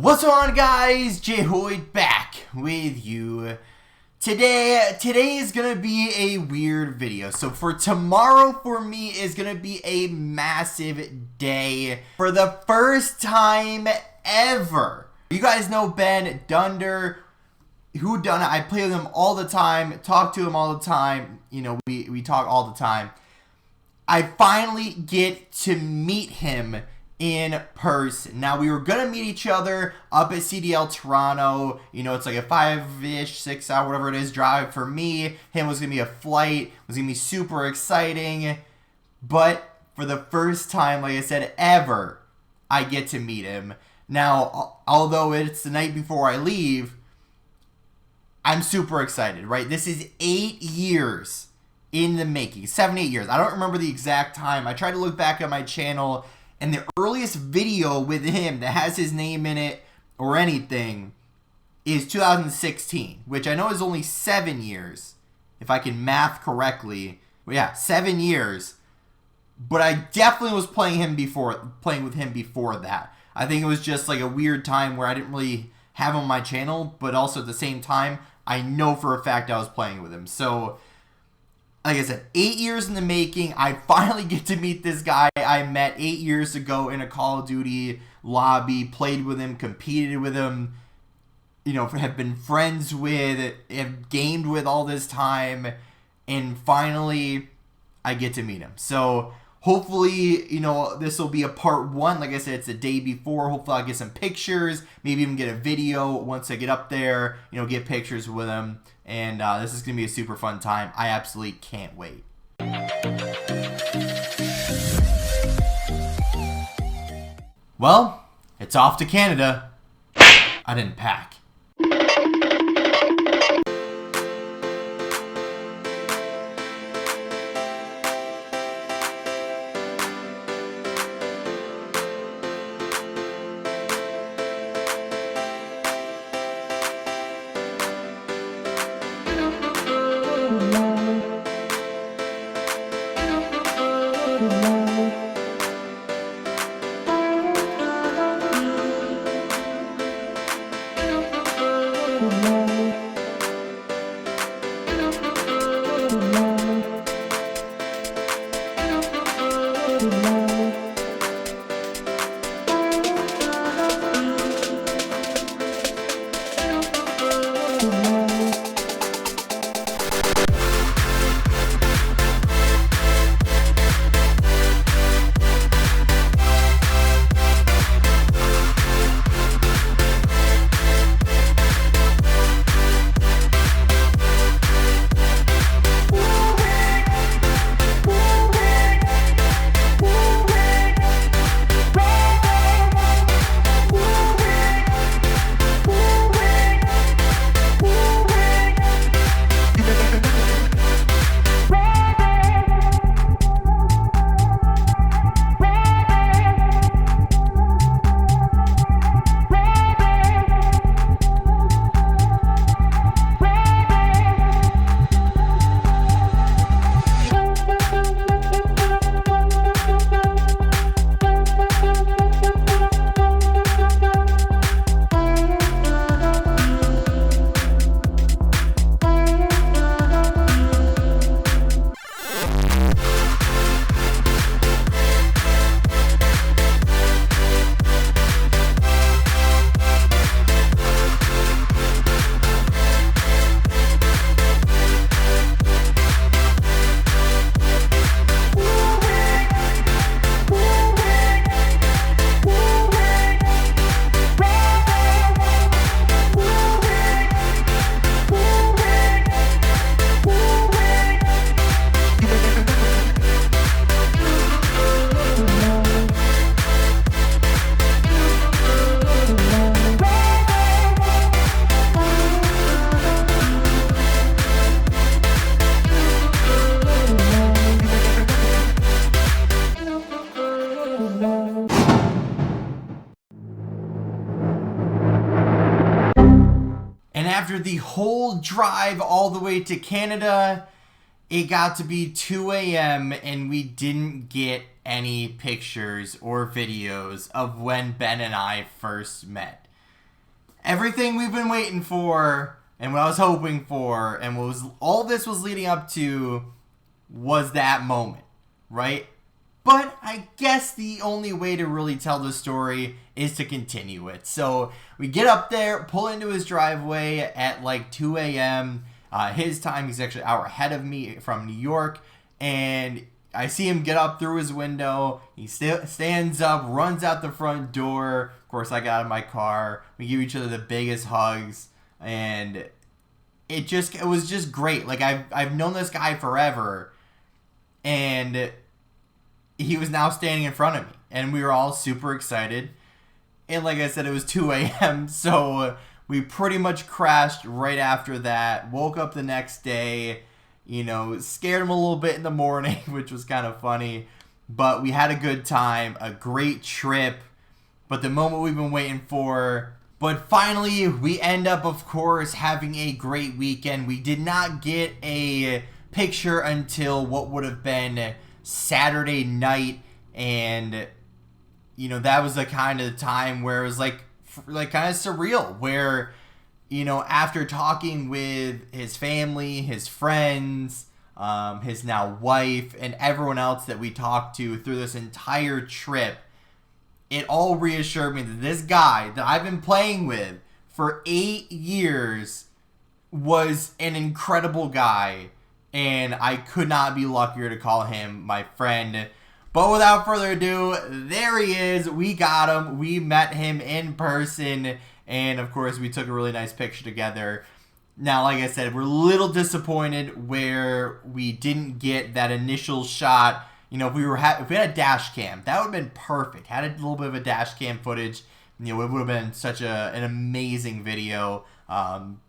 What's going on, guys? J-Hoyd back with you. Today is gonna be a weird video. So for tomorrow for me is gonna be a massive day. For the first time ever. You guys know Ben Dunder, who done it. I play with him all the time, talk to him all the time. You know, we talk all the time. I finally get to meet him in person. Now, we were gonna meet each other up at CDL Toronto. You know, it's like a 5-ish, 6 hour, whatever it is, drive for me. Him was gonna be a flight. It was gonna be super exciting. But for the first time, like I said, ever, I get to meet him. Now, although it's the night before I leave, I'm super excited, right? This is 8 years in the making. 7, 8 years. I don't remember the exact time. I tried to look back at my channel, and the earliest video with him that has his name in it or anything is 2016, which I know is only 7 years, if I can math correctly. Well, yeah, 7 years. But I definitely was playing with him before that. I think it was just like a weird time where I didn't really have him on my channel, but also at the same time, I know for a fact I was playing with him. So, like I said, 8 years in the making. I finally get to meet this guy I met 8 years ago in a Call of Duty lobby, played with him, competed with him, you know, have been friends with, have gamed with all this time, and finally I get to meet him. So hopefully, you know, this will be a part 1. Like I said, it's the day before. Hopefully I'll get some pictures, maybe even get a video once I get up there, you know, get pictures with him. And this is going to be a super fun time. I absolutely can't wait. Well, it's off to Canada. I didn't pack. After the whole drive all the way to Canada, it got to be 2 a.m. and we didn't get any pictures or videos of when Ben and I first met. everything we've been waiting for and what I was hoping for and what was all this was leading up to was that moment, right? But I guess the only way to really tell the story is to continue it. So we get up there, pull into his driveway at like 2 a.m. His time, he's actually an hour ahead of me from New York. And I see him get up through his window. He stands up, runs out the front door. Of course, I got out of my car. We give each other the biggest hugs. And it was just great. Like, I've known this guy forever. And he was now standing in front of me, and we were all super excited. And like I said, it was 2 a.m., so we pretty much crashed right after that. Woke up the next day, you know, scared him a little bit in the morning, which was kind of funny. But we had a good time, a great trip, but the moment we've been waiting for. But finally, we end up, of course, having a great weekend. We did not get a picture until what would have been Saturday night, and you know, that was the kind of time where it was like kind of surreal, where, you know, after talking with his family, his friends, his now wife, and everyone else that we talked to through this entire trip, it all reassured me that this guy that I've been playing with for 8 years was an incredible guy. And I could not be luckier to call him my friend. But without further ado, there he is. We got him. We met him in person. And of course, we took a really nice picture together. Now, like I said, we're a little disappointed where we didn't get that initial shot. You know, if we had a dash cam, that would have been perfect. Had a little bit of a dash cam footage, you know, it would have been such an amazing video.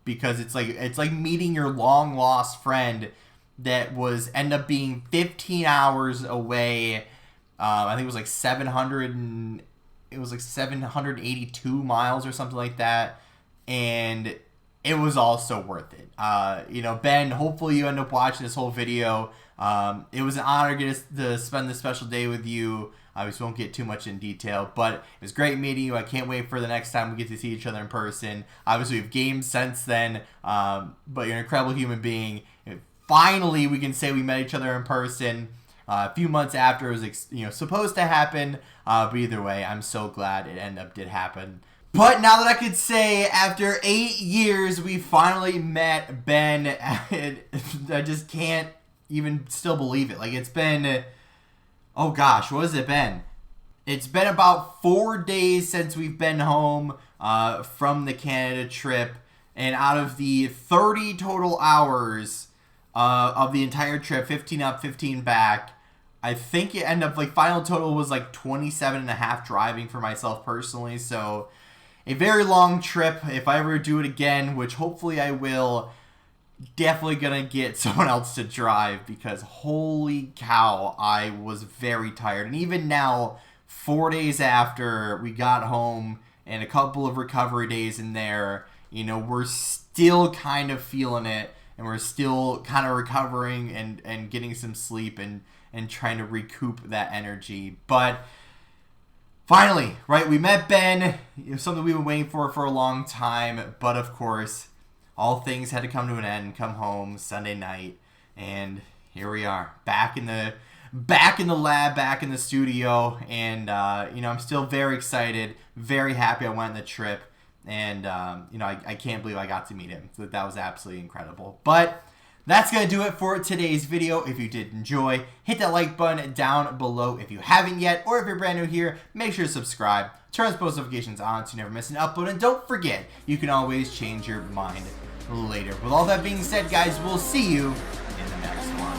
Because it's like meeting your long lost friend that end up being 15 hours away. I think it was like 782 miles or something like that, and it was also worth it. You know, Ben, hopefully you end up watching this whole video. It was an honor to spend this special day with you. I just won't get too much in detail, but it was great meeting you. I can't wait for the next time we get to see each other in person. Obviously, we've gamed since then, but you're an incredible human being. Finally, we can say we met each other in person a few months after it was, you know, supposed to happen. But either way, I'm so glad it did happen. But now that I could say, after 8 years, we finally met Ben. I just can't even still believe it. Like, it's been, oh gosh, what has it been? It's been about 4 days since we've been home from the Canada trip. And out of the 30 total hours of the entire trip, 15 up, 15 back, I think it ended up, like, final total was like 27 and a half driving for myself personally. So a very long trip. If I ever do it again, which hopefully I will, definitely gonna get someone else to drive, because holy cow, I was very tired. And even now, 4 days after we got home and a couple of recovery days in there, you know, we're still kind of feeling it. And we're still kind of recovering and getting some sleep and trying to recoup that energy. But finally, right, we met Ben. It was something we've been waiting for a long time. But of course, all things had to come to an end. Come home Sunday night, and here we are, back in the lab, back in the studio. And you know, I'm still very excited, very happy I went on the trip. And, you know, I can't believe I got to meet him. So that was absolutely incredible. But that's going to do it for today's video. If you did enjoy, hit that like button down below if you haven't yet. Or if you're brand new here, make sure to subscribe. Turn those post notifications on so you never miss an upload. And don't forget, you can always change your mind later. With all that being said, guys, we'll see you in the next one.